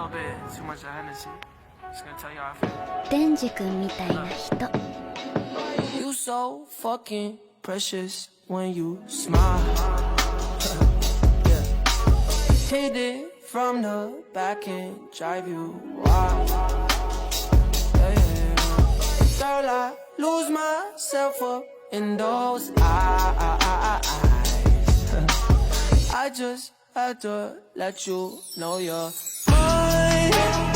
little bit too much of Hennessy. Just gonna tell you how I feel. デンジ君みたいな人 You so fucking precious when you smile. Yeah. Hit it from the back and drive you wild. Yeah, yeah, yeah. Girl, I lose myself up in those eyes. I just had to let you know you're mine.